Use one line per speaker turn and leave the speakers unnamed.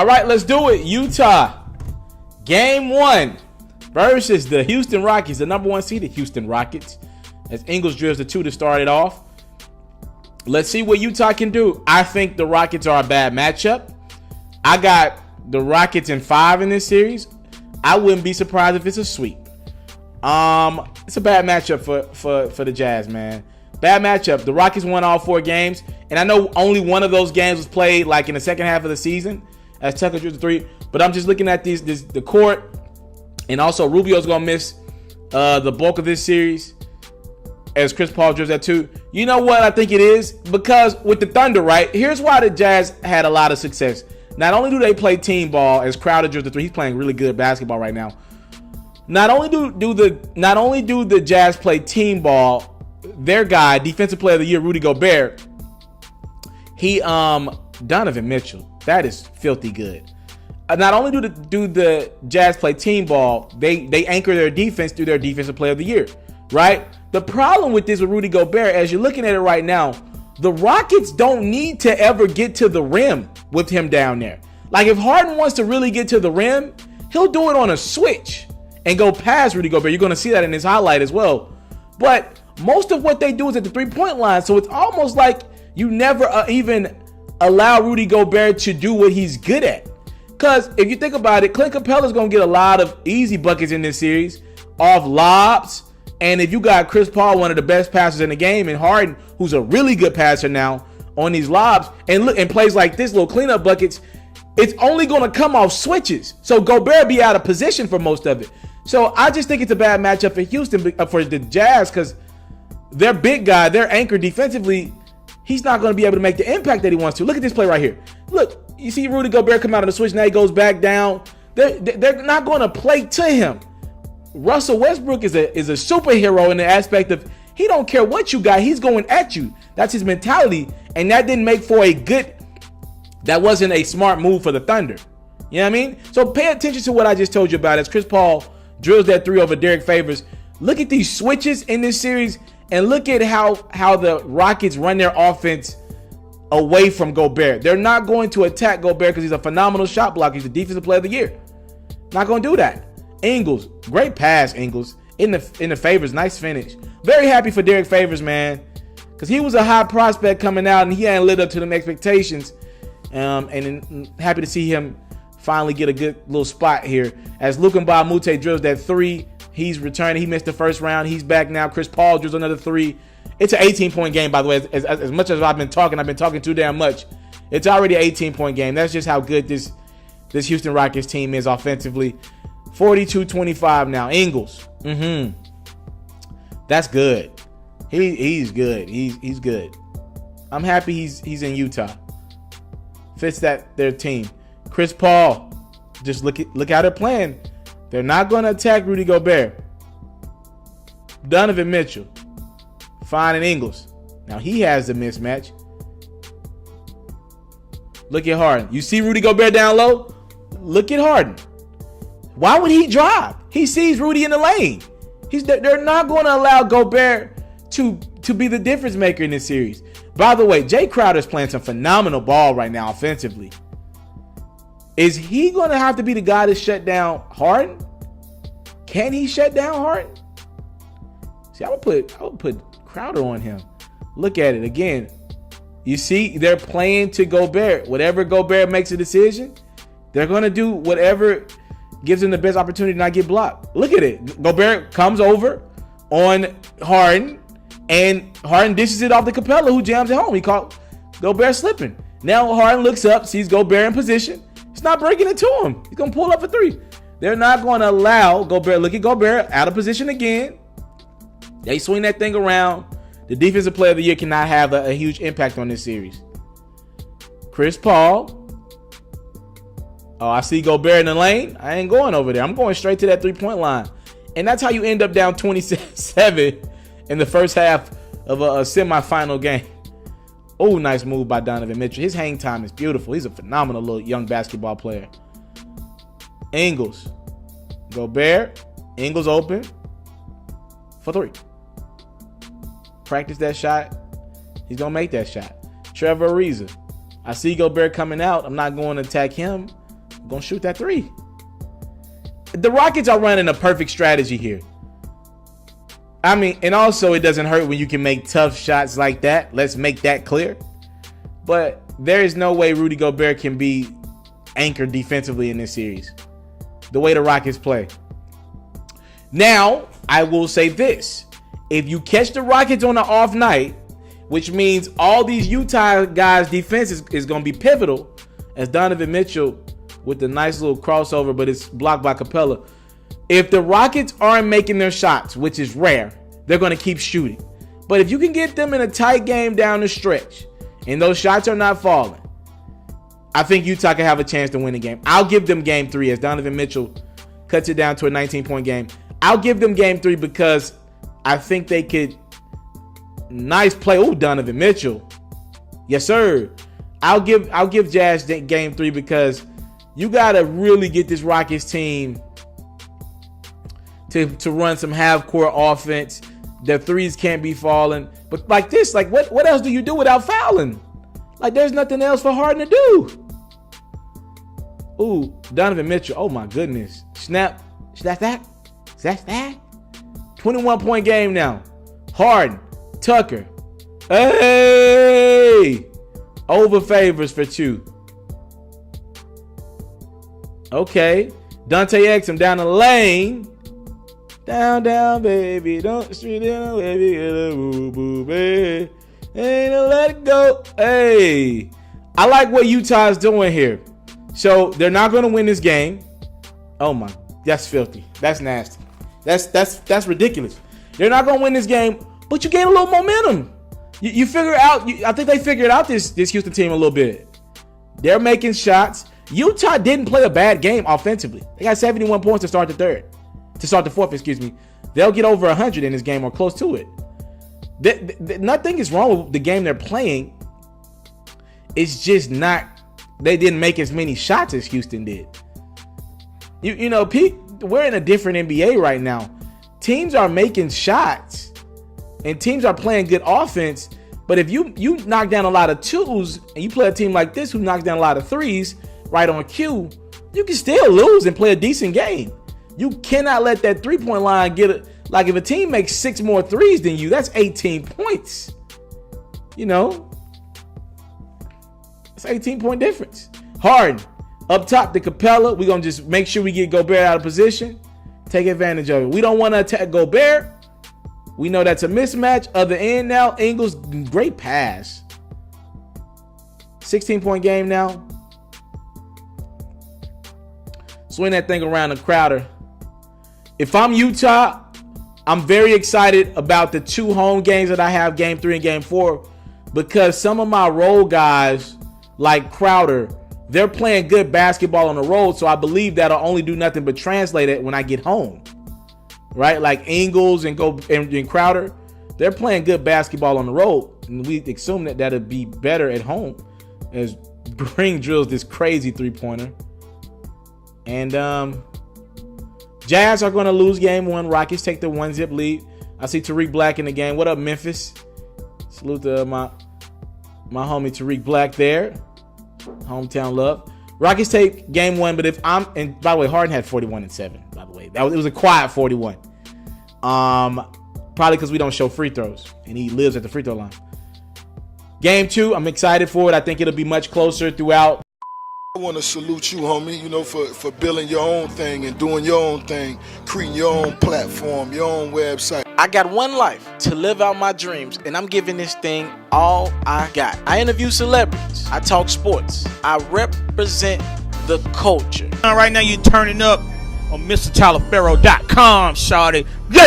All right, let's do it. Utah, game 1 versus the Houston Rockets, the number 1 seeded Houston Rockets, as Ingles drills the 2 to start it off. Let's see what Utah can do. I think the Rockets are a bad matchup. I got the Rockets in 5 in this series. I wouldn't be surprised if it's a sweep. It's a bad matchup for the Jazz, man. Bad matchup. The Rockets won all 4 games, and I know only one of those games was played like in the second half of the season, as Tucker drew the 3. But I'm just looking at the court, and also Rubio's gonna miss the bulk of this series, as Chris Paul drills that 2. You know what I think it is? Because with the Thunder, right? Here's why the Jazz had a lot of success. Not only do they play team ball, as Crowder drills the 3, he's playing really good basketball right now. Not only do the Jazz play team ball, their guy, defensive player of the year, Rudy Gobert, Donovan Mitchell, that is filthy good. Not only do the Jazz play team ball, they anchor their defense through their defensive player of the year, right? The problem with this with Rudy Gobert, as you're looking at it right now, the Rockets don't need to ever get to the rim with him down there. Like, if Harden wants to really get to the rim, he'll do it on a switch and go past Rudy Gobert. You're going to see that in his highlight as well. But most of what they do is at the 3-point line, so it's almost like you never even allow Rudy Gobert to do what he's good at. Because if you think about it, Clint Capella's going to get a lot of easy buckets in this series off lobs. And if you got Chris Paul, one of the best passers in the game, and Harden, who's a really good passer now on these lobs, and look, and plays like this, little cleanup buckets, it's only going to come off switches. So Gobert be out of position for most of it. So I just think it's a bad matchup for Houston, for the Jazz, because their big guy, their anchor defensively, he's not going to be able to make the impact that he wants to. Look at this play right here. Look, you see Rudy Gobert come out of the switch. Now he goes back down. They're not going to play to him. Russell Westbrook is a superhero in the aspect of he don't care what you got. He's going at you. That's his mentality. And that didn't make for that wasn't a smart move for the Thunder. You know what I mean? So pay attention to what I just told you about as Chris Paul drills that 3 over Derek Favors. Look at these switches in this series, and look at how the Rockets run their offense away from Gobert. They're not going to attack Gobert because he's a phenomenal shot blocker. He's the defensive player of the year. Not going to do that. Ingles, great pass, Ingles, in the Favors, nice finish. Very happy for Derek Favors, man, because he was a high prospect coming out, and he hadn't lived up to them expectations. And happy to see him finally get a good little spot here. As Luka Mbamute drills that 3, he's returning. He missed the first round. He's back now. Chris Paul drills another 3. It's an 18-point game, by the way. As much as I've been talking too damn much. It's already an 18-point game. That's just how good this Houston Rockets team is offensively. 42-25 now. Ingles. That's good. He's good. He's good. I'm happy he's in Utah. Fits their team. Chris Paul. Just look how they're playing. They're not going to attack Rudy Gobert. Donovan Mitchell. Finding Ingles. Now he has the mismatch. Look at Harden. You see Rudy Gobert down low? Look at Harden. Why would he drive? He sees Rudy in the lane. They're not going to allow Gobert to be the difference maker in this series. By the way, Jay Crowder's playing some phenomenal ball right now offensively. Is he going to have to be the guy to shut down Harden? Can he shut down Harden? See, I would put Crowder on him. Look at it again. You see, they're playing to Gobert. Whatever Gobert makes a decision, they're going to do whatever gives him the best opportunity to not get blocked. Look at it. Gobert comes over on Harden, and Harden dishes it off to Capella, who jams it home. He caught Gobert slipping. Now Harden looks up, sees Gobert in position. He's not breaking it to him. He's going to pull up a 3. They're not going to allow Gobert. Look at Gobert out of position again. They swing that thing around. The defensive player of the year cannot have a huge impact on this series. Chris Paul. Oh, I see Gobert in the lane. I ain't going over there. I'm going straight to that 3-point line. And that's how you end up down 27 in the first half of a semifinal game. Oh, nice move by Donovan Mitchell. His hang time is beautiful. He's a phenomenal little young basketball player. Ingles. Gobert. Ingles open for 3. Practice that shot. He's going to make that shot. Trevor Ariza. I see Gobert coming out. I'm not going to attack him. I'm going to shoot that three. The Rockets are running a perfect strategy here. I mean, and also it doesn't hurt when you can make tough shots like that. Let's make that clear. But there is no way Rudy Gobert can be anchored defensively in this series, the way the Rockets play. Now, I will say this. If you catch the Rockets on an off night, which means all these Utah guys' defense is going to be pivotal, as Donovan Mitchell with the nice little crossover, but it's blocked by Capella. If the Rockets aren't making their shots, which is rare, they're going to keep shooting. But if you can get them in a tight game down the stretch, and those shots are not falling, I think Utah can have a chance to win the game. I'll give them game 3 as Donovan Mitchell cuts it down to a 19-point game. I'll give them game 3 because I think they could. Nice play. Oh, Donovan Mitchell. Yes, sir. I'll give Jazz game 3 because you got to really get this Rockets team to run some half-court offense. Their threes can't be falling. But like this, like what else do you do without fouling? Like there's nothing else for Harden to do. Ooh, Donovan Mitchell. Oh my goodness. Snap. That's that. 21-point game now. Harden. Tucker. Hey. Over favors for 2. Okay. Dante Exum down the lane. Down, baby. Don't street in, baby. Get a boo, baby. Ain't no let it go. Hey. I like what Utah's doing here. So they're not going to win this game. Oh my, that's filthy. That's nasty. That's ridiculous. They're not going to win this game, but you gain a little momentum. You figure out. I think they figured out this Houston team a little bit. They're making shots. Utah didn't play a bad game offensively. They got 71 points to start the fourth. Excuse me. They'll get over 100 in this game or close to it. Nothing is wrong with the game they're playing. It's just not. They didn't make as many shots as Houston did. You know, Pete, we're in a different NBA right now. Teams are making shots and teams are playing good offense. But if you knock down a lot of twos and you play a team like this who knocks down a lot of threes right on cue, you can still lose and play a decent game. You cannot let that 3-point line get it. Like if a team makes 6 more threes than you, that's 18 points. You know, it's 18-point difference. Harden up top to Capella. We're going to just make sure we get Gobert out of position. Take advantage of it. We don't want to attack Gobert. We know that's a mismatch. Other end now. Ingles, great pass. 16-point game now. Swing that thing around the Crowder. If I'm Utah, I'm very excited about the 2 home games that I have, game 3 and game 4, because some of my role guys like Crowder, they're playing good basketball on the road. So I believe that'll only do nothing but translate it when I get home. Right? Like Ingles and Crowder, they're playing good basketball on the road. And we assume that that'll be better at home as Green drills this crazy 3-pointer. And Jazz are going to lose game 1. Rockets take the 1-zip lead. I see Tariq Black in the game. What up, Memphis? Salute to my homie Tariq Black there. Hometown love. Rockets take game 1, but and by the way, Harden had 41-7. By the way, it was a quiet 41. Probably because we don't show free throws, and he lives at the free throw line. Game 2, I'm excited for it. I think it'll be much closer throughout.
I want to salute you, homie, for building your own thing and doing your own thing, creating your own platform, your own website.
I got one life to live out my dreams, and I'm giving this thing all I got. I interview celebrities. I talk sports. I represent the culture.
Right now, you're turning up on MrTaliaferro.com, shawty.